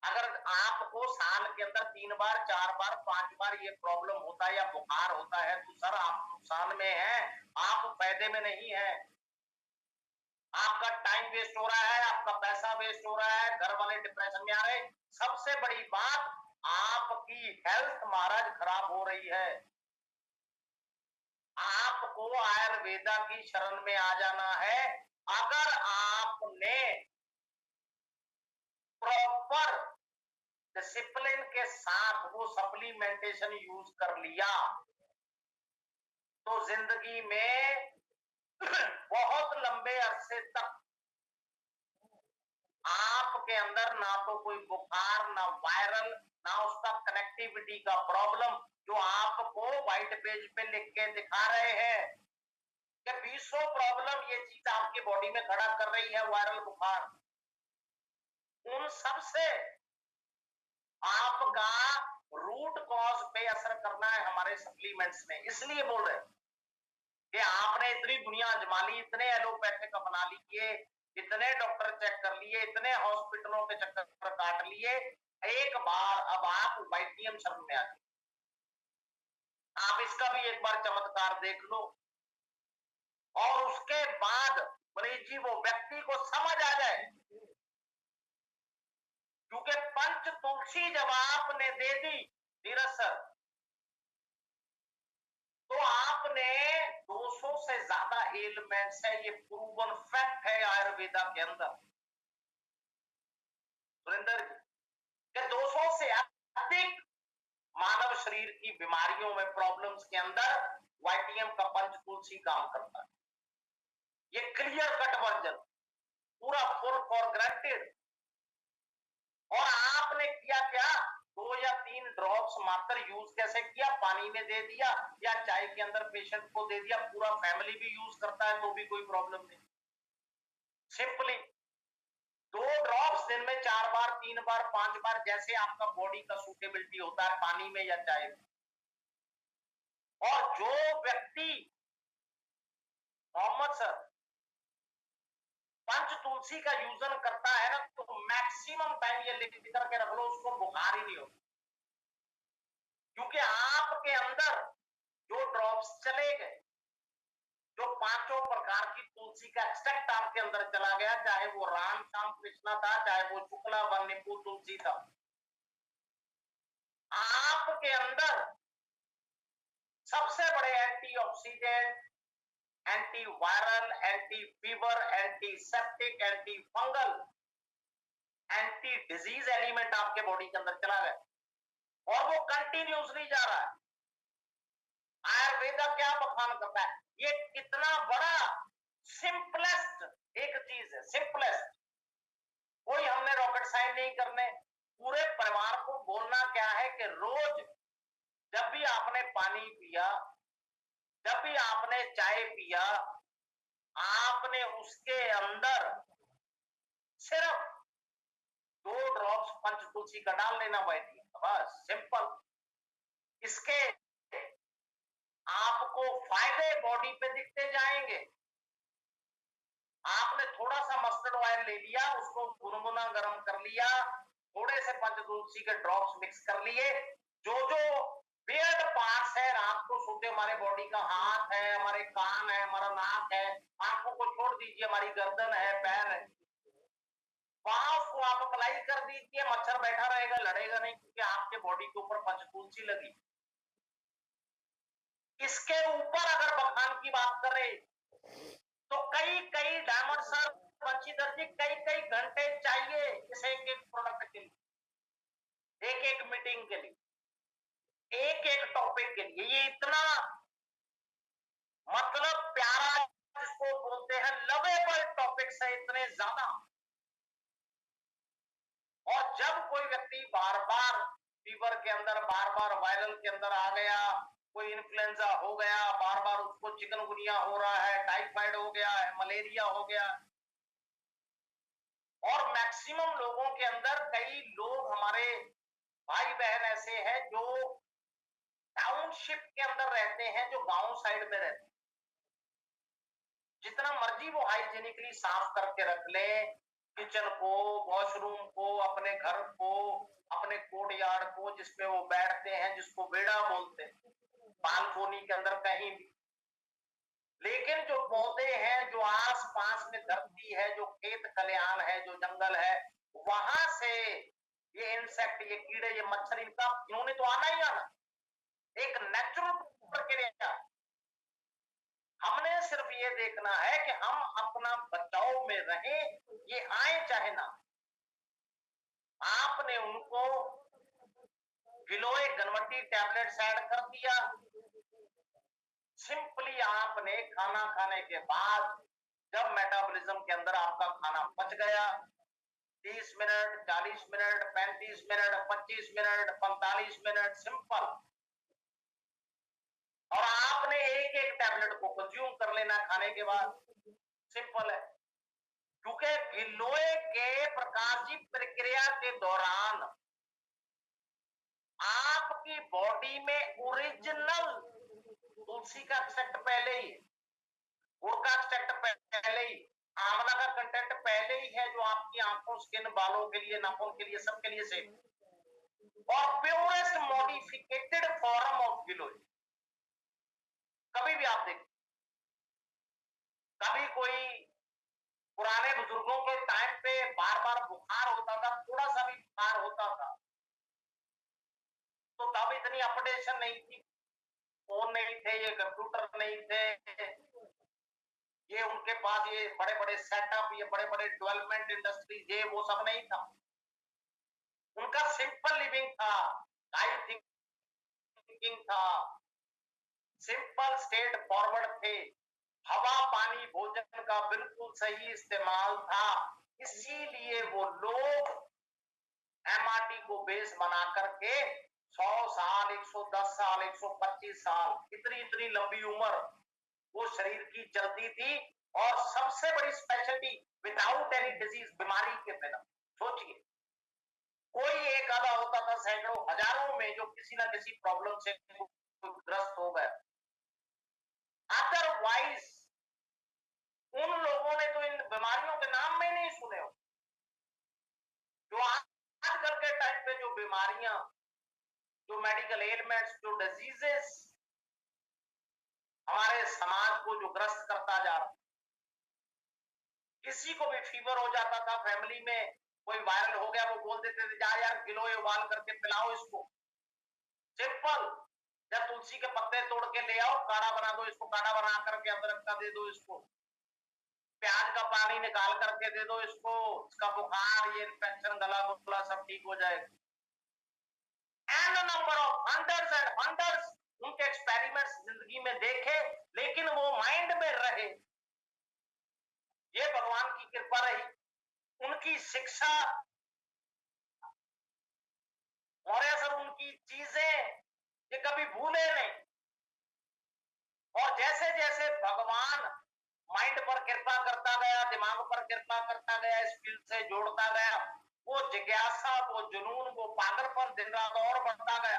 अगर आपको साल के अंदर 3 बार, 4 बार, 5 बार ये प्रॉब्लम होता है या बुखार होता है तो सर आप नुकसान में हैं, आप फायदे में नहीं है। आपका टाइम वेस्ट हो रहा है, आपका पैसा वेस्ट हो रहा है, घर वाले डिप्रेशन में आ रहे। सबसे बड़ी बात, आपकी हेल्थ महाराज खराब हो रही है। आपको आयुर्वेदा की शरण में आ जाना है। अगर आपने प्रॉपर डिसिप्लिन के साथ वो सप्लीमेंटेशन यूज कर लिया तो जिंदगी में बहुत लंबे अरसे तक आपके अंदर ना तो कोई बुखार, ना वायरल, ना उसका कनेक्टिविटी का प्रॉब्लम, जो आपको व्हाइट पेज पे लिख के दिखा रहे हैं कि 20 प्रॉब्लम ये चीज आपकी बॉडी में खड़ा कर रही है, वायरल बुखार, उन सब से आपका रूट कॉज पे असर करना है हमारे सप्लीमेंट्स ने। इसलिए बोल रहे कि आपने इतनी दुनिया आजमा ली, इतने एलोपैथिक अपना लिए, इतने डॉक्टर चेक कर लिए, इतने हॉस्पिटलों के चक्कर काट लिए, एक बार अब आप वाईटीएम शरण में आ गए। आप इसका भी एक बार चमत्कार देख लो और उसके बाद मरीज जी वो व्यक्ति को समझ आ जाए, क्योंकि पंच तुलसी जब आपने दे दी नीरज सर, तो आपने 200 से ज्यादा एलिमेंट्स है, ये प्रूवन फैक्ट है आयुर्वेदा के अंदर सुरेंद्र जी, कि 200 से अधिक मानव शरीर की बीमारियों में, प्रॉब्लम्स के अंदर वाईटीएम का पंच तुलसी काम करता है। ये क्लियर कट वर्जन, पूरा फुल फॉर ग्रांटेड। और आपने किया क्या, 2 या 3 ड्रॉप्स मात्र यूज कैसे किया, पानी में दे दिया या चाय के अंदर पेशेंट को दे दिया, पूरा फैमिली भी यूज करता है तो भी कोई प्रॉब्लम नहीं। सिंपली 2 ड्रॉप्स दिन में 4 बार, 3 बार, 5 बार, जैसे आपका बॉडी का सूटेबिलिटी होता है, पानी में या चाय में। और जो व्यक्ति मोहम्मद सर पंच तुलसी का यूजन करता है ना, तो मैक्सिमम टाइम ये लिख करके रख लो, उसको बुखार ही नहीं होता, क्योंकि आपके अंदर जो ड्रॉप्स चले गए, जो 5 प्रकार की तुलसी का एक्सट्रैक्ट आपके अंदर चला गया, चाहे वो राम श्याम कृष्णा था, चाहे वो शुक्ला व नींबू तुलसी था, आपके अंदर सबसे बड़े antioxidant, anti viral, anti fever, anti septic, anti fungal, anti disease element आपके बॉडी के अंदर चला गया और वो कंटिन्यूसली जा रहा है। आयुर्वेदा क्या बखान करता है, ये कितना बड़ा सिंपलेस्ट एक चीज है, सिंपलेस्ट। कोई हमने रॉकेट साइंस नहीं करने, पूरे परिवार को बोलना क्या है कि रोज जब भी आपने पानी पिया, जब भी आपने चाय पिया, आपने उसके अंदर सिर्फ 2 ड्रॉप्स पंच तुलसी का डाल लेना वाइटी, बस सिंपल। इसके आपको फायदे बॉडी पे दिखते जाएंगे। आपने थोड़ा सा मस्टर्ड ऑयल ले लिया, उसको गुनगुना गर्म कर लिया, थोड़े से पंचतुलसी के ड्रॉप्स मिक्स कर लिए। जो जो बियर्ड पार्ट्स है, रात को सोते हमारे बॉडी का, हाथ है, हमारे कान है, हमारा नाक है, आंखों को छोड़ दीजिए, हमारी गर्दन है, पैर है, वहां उसको आप अप्लाई कर दीजिए। मच्छर बैठा रहेगा, लड़ेगा नहीं, क्योंकि आपके बॉडी के ऊपर पंचतुलसी लगी। इसके ऊपर अगर बखान की बात करें तो कई कई डायमंड सर, बंशीधर जी, कई कई घंटे चाहिए इस एक एक प्रोडक्ट के लिए, एक एक मीटिंग के लिए, एक एक टॉपिक के लिए। ये इतना मतलब प्यारा, जिसको बोलते हैं लवेबल टॉपिक्स है, इतने ज्यादा। और जब कोई व्यक्ति बार बार फीवर के अंदर, बार बार वायरल के अंदर आ गया, कोई इन्फ्लुएंजा हो गया, बार बार उसको चिकनगुनिया हो रहा है, टाइफाइड हो गया है, मलेरिया हो गया, और मैक्सिमम लोगों के अंदर, कई लोग हमारे भाई बहन ऐसे हैं जो टाउनशिप के अंदर रहते हैं, जो गांव साइड में रहते हैं, जितना मर्जी वो हाइजीनिकली साफ करके रख ले, किचन को, वॉशरूम को, अपने घर को, अपने कोर्ट यार्ड को, जिसपे वो बैठते हैं, जिसको बेड़ा बोलते हैं, बालकोनी के अंदर कहीं भी। लेकिन जो पौधे हैं, जो आस पास में धरती है, जो खेत खलिहान है, जो जंगल है, वहां से ये इंसेक्ट, ये कीड़े, ये मच्छर, इन्होंने तो आना ही आना, एक नेचुरल प्रक्रिया। हमने सिर्फ ये देखना है कि हम अपना बचाव में रहें, ये आए चाहे ना। आपने उनको गिलोय घनवटी टैबलेट्स ऐड कर दिया। सिंपली आपने खाना खाने के बाद, जब मेटाबॉलिज्म के अंदर आपका खाना पच गया, 30 minute, 40 minute, 35 minute, 25 minute, 45 minute, simple. और आपने एक एक टैबलेट को कंज्यूम कर लेना खाने के बाद, सिंपल है। क्योंकि गिलोय के प्रकाशी प्रक्रिया के दौरान आपकी बॉडी में ओरिजिनल तुलसी का एक्सट्रैक्ट पहले ही, गुड़ का एक्सट्रैक्ट पहले ही, आंवला का कंटेंट पहले ही है, जो आपकी आंखों, स्किन, बालों के लिए, नाखून के लिए, सबके लिए सेफ। और प्योरेस्ट मॉडिफिकेटेड फॉर्म ऑफ गिलोय। कभी भी आप देखें, कभी कोई पुराने बुजुर्गों के टाइम पे बार बार बुखार होता था, थोड़ा सा भी बुखार होता था, तो तब इतनी अपडेशन नहीं थी, फोन नहीं थे, ये कंप्यूटर नहीं थे, ये उनके पास ये बड़े बड़े सेटअप, ये बड़े बड़े डेवलपमेंट इंडस्ट्री, ये वो सब नहीं था। उनका सिंपल लिविंग था, लाइफ थिंकिंग था, सिंपल स्ट्रेट फॉरवर्ड थे, हवा, पानी, भोजन का बिल्कुल सही इस्तेमाल था। इसीलिए वो लोग एमआरटी को बेस बना करके 100 साल, 110 साल, 125 साल, इतनी इतनी लंबी उम्र वो शरीर की चलती थी। और सबसे बड़ी स्पेशलिटी, विदाउट एनी डिजीज, बीमारी के बिना। सोचिए, कोई एक आधा होता था सैकड़ों, हजारों में, जो किसी ना किसी प्रॉब्लम से ग्रस्त हो गए। अदरवाइज उन लोगों ने तो इन बीमारियों के नाम में नहीं सुने हो। जो आजकल के टाइम पे जो बीमारियां, जो मेडिकल एलिमेंट्स, जो डिजीजेस हमारे समाज को जो ग्रस्त करता जा रहा, किसी को भी फीवर हो जाता था, फैमिली में कोई वायरल हो गया, वो बोल देते थे, जा यार गिलोय उबाल करके पिलाओ इसको। सिंपल, जब तुलसी के पत्ते तोड़ के ले आओ, काढ़ा बना दो इसको, काढ़ा बना करके अदरक का दे दो इसको, प्याज का पानी निकाल करके दे दो इसको, इसका बुखार, ये इन्फेक्शन, गला गुला सब ठीक हो जाएगा। And number of hundreds and hundreds उनके एक्सपेरिमेंट्स जिंदगी में देखे, लेकिन वो माइंड में रहे। ये भगवान की कृपा रही, उनकी शिक्षा, मौर्य सर, उनकी चीजें ये कभी भूले नहीं। और जैसे जैसे भगवान माइंड पर कृपा करता गया, दिमाग पर कृपा करता गया, स्किल से जोड़ता गया, वो जिज्ञासा, वो जुनून, वो पागलपन दिन रात और बढ़ता गया।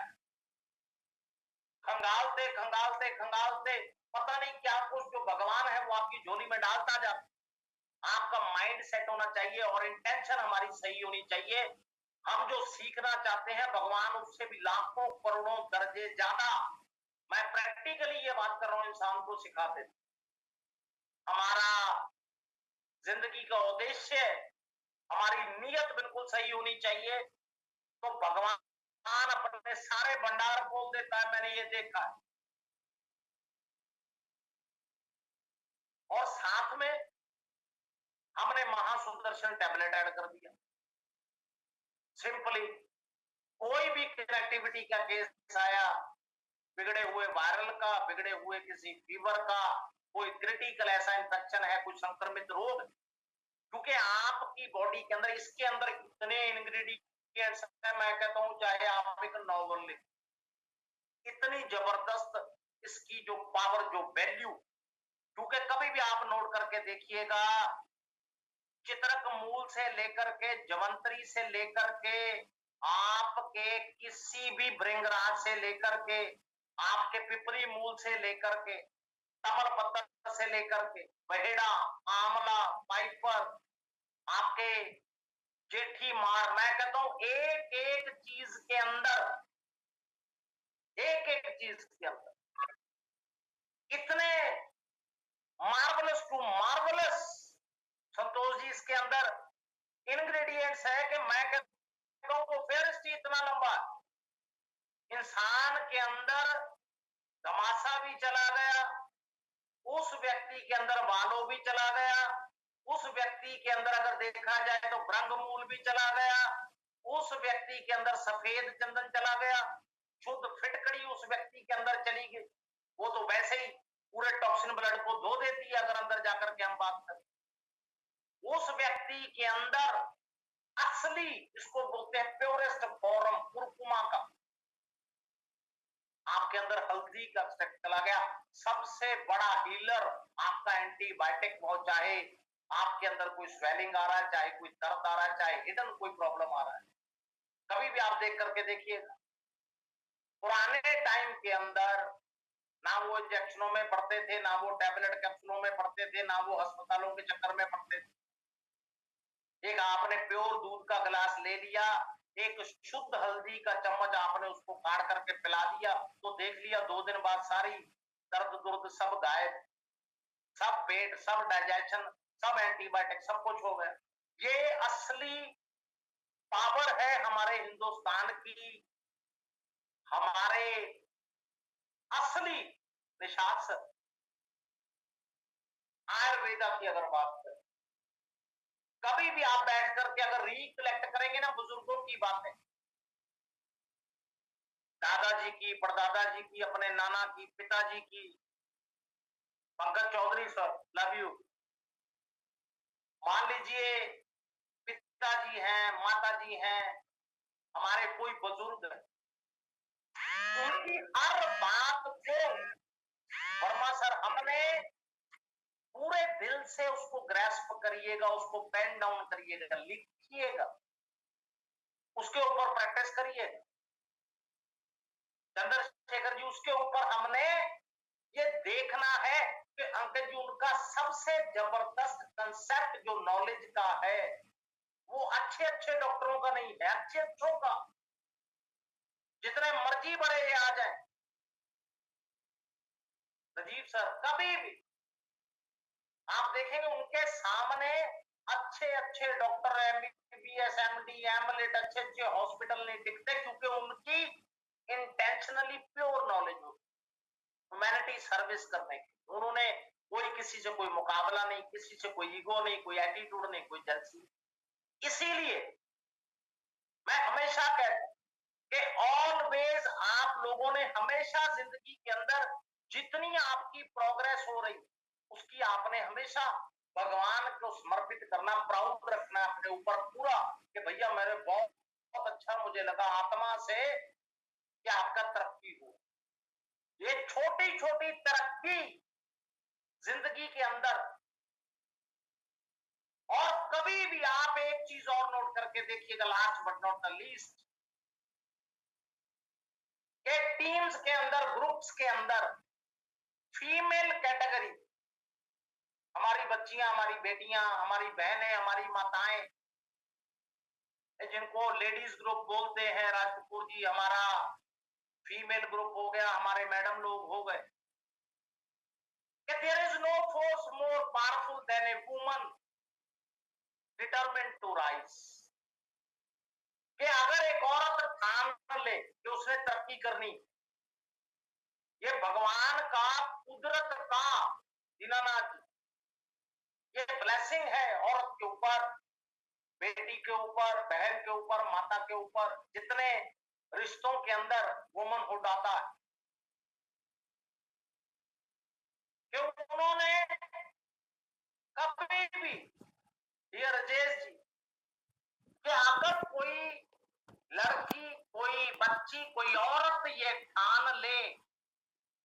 खंगालते खंगालते खंगालते पता नहीं क्या कुछ जो भगवान है वो आपकी झोली में डालता जाता। आपका माइंड सेट होना चाहिए और इंटेंशन हमारी सही होनी चाहिए। हम जो सीखना चाहते हैं भगवान उससे भी लाखों करोड़ों दर्जे ज्यादा, मैं प्रैक्टिकली ये बात कर रहा हूं, इंसान को सिखाते। हमारा जिंदगी का उद्देश्य, हमारी नीयत बिल्कुल सही होनी चाहिए, तो भगवान अपने सारे भंडार खोल देता है, मैंने ये देखा है। और साथ में हमने महासुदर्शन टैबलेट ऐड कर दिया। सिंपली कोई भी कनेक्टिविटी का केस आया, बिगड़े हुए वायरल का, बिगड़े हुए किसी फीवर का, कोई क्रिटिकल ऐसा इंफेक्शन है, कोई संक्रमित रोग, क्योंकि आपकी बॉडी के अंदर, इसके अंदर इतने इंग्रेडिएंट्स हैं, मैं कहता हूं चाहे आप एक नॉवल लिख, इतनी जबरदस्त इसकी जो पावर, जो वैल्यू, क्योंकि कभी भी आप नोट करके देखिएगा, चित्रक मूल से लेकर के, जवंतरी से लेकर के, आपके किसी भी भृंगराज से लेकर के, आपके पिपरी मूल से लेकर के, कमल पत्तर से लेकर के, बहेड़ा, आंवला, पाइपर, आपके जेठी मार, मैं कहता हूं एक एक चीज के अंदर, एक एक चीज के अंदर इतने marvellous to marvellous, Santosh ji, इसके अंदर इंग्रेडिएंट्स है कि मैं कहता हूं वो फेरिस्ट ही इतना लंबा है। इंसान के अंदर घमासा भी चला गया, उस व्यक्ति के अंदर बालो भी चला गया, उस व्यक्ति के अंदर अगर देखा जाए तो ब्रह्ममूल भी चला गया, उस व्यक्ति के अंदर सफेद चंदन चला गया, शुद्ध फिटकड़ी उस व्यक्ति के अंदर चली गई। वो तो वैसे ही पूरे टॉक्सिन ब्लड को धो देती है, अगर अंदर जाकर के हम बात करें। उस व्यक्ति के अंदर असली, इसको बोलते हैं प्योरेस्ट फॉर्म कुरकुमा का, आपके अंदर हल्दी का एक्सट्रैक्ट चला गया, सबसे बड़ा हीलर आपका एंटीबायोटिक हो, चाहे आपके अंदर कोई स्वेलिंग आ रहा है, चाहे कोई दर्द आ रहा है, चाहे हिडन कोई प्रॉब्लम आ रहा है, कभी भी आप देख करके देखिएगा। पुराने टाइम के अंदर ना वो इंजेक्शनों में पड़ते थे, ना वो टैबलेट कैप्सूलों में पड़ते थे, ना वो अस्पतालों के चक्कर में पड़ते थे। एक आपने प्योर दूध का गिलास ले लिया, एक शुद्ध हल्दी का चम्मच आपने उसको काट करके पिला दिया, तो देख लिया 2 दिन बाद सारी दर्द दुर्द सब गायब, सब पेट, सब डाइजेशन, सब एंटीबायोटिक, सब कुछ हो गया। ये असली पावर है हमारे हिंदुस्तान की, हमारे असली निशान आयुर्वेदा की अगर बात करें, कभी भी आप बैठ करके अगर रिकलेक्ट करेंगे ना बुजुर्गों की बातें, दादाजी की, परदादा जी की, अपने नाना की, पिताजी की, Pankaj Chaudhary sir, love you, मान लीजिए पिताजी हैं, माताजी हैं, हमारे कोई बुजुर्ग है, उनकी हर बात को वर्मा सर हमने पूरे दिल से उसको ग्रैस्प करिएगा, उसको पेन डाउन करिएगा, लिखिएगा, उसके ऊपर प्रैक्टिस करिएगा। चंद्रशेखर जी, उसके ऊपर हमने ये देखना है कि अंकल जी उनका सबसे जबरदस्त कंसेप्ट जो नॉलेज का है, वो अच्छे अच्छे डॉक्टरों का नहीं है, अच्छे अच्छों का, जितने मर्जी बड़े ये आ जाए। राजीव सर कभी भी आप देखेंगे उनके सामने अच्छे अच्छे डॉक्टर, एमबीबीएस, एमडी, एमलेट, अच्छे अच्छे हॉस्पिटल नहीं टिकते, क्योंकि उनकी इंटेंशनली प्योर नॉलेज होती, ह्यूमैनिटी सर्विस करने की, उन्होंने कोई किसी से कोई मुकाबला नहीं, किसी से कोई ईगो नहीं, कोई एटीट्यूड नहीं, कोई जलसी। इसीलिए मैं हमेशा कहता हूं कि ऑलवेज आप लोगों ने हमेशा जिंदगी के अंदर जितनी आपकी प्रोग्रेस हो रही, उसकी आपने हमेशा भगवान को समर्पित करना, प्राउड रखना अपने ऊपर पूरा, कि भैया मेरे बहुत बहुत अच्छा मुझे लगा आत्मा से कि आपका तरक्की हो। ये छोटी छोटी तरक्की जिंदगी के अंदर, और कभी भी आप एक चीज और नोट करके देखिएगा, last but not the least, के टीम्स के अंदर, ग्रुप्स के अंदर फीमेल कैटेगरी, हमारी बच्चियां, हमारी बेटियां, हमारी बहनें, हमारी माताएं, जिनको लेडीज ग्रुप बोलते हैं, राज कपूर जी हमारा फीमेल ग्रुप हो गया, हमारे मैडम लोग हो गए, कि there is no force more powerful than a woman determined to rise. कि अगर एक औरत ठान ले कि उसने तरक्की करनी, ये भगवान का, कुदरत का, दीनानाथ जी, ये ब्लेसिंग है औरत के ऊपर, बेटी के ऊपर, बहन के ऊपर, माता के ऊपर, जितने रिश्तों के अंदर वुमनहुड आता है, कि उन्होंने कभी भी, ये राजेश जी, कि अगर कोई लड़की, कोई बच्ची, कोई औरत ये ठान ले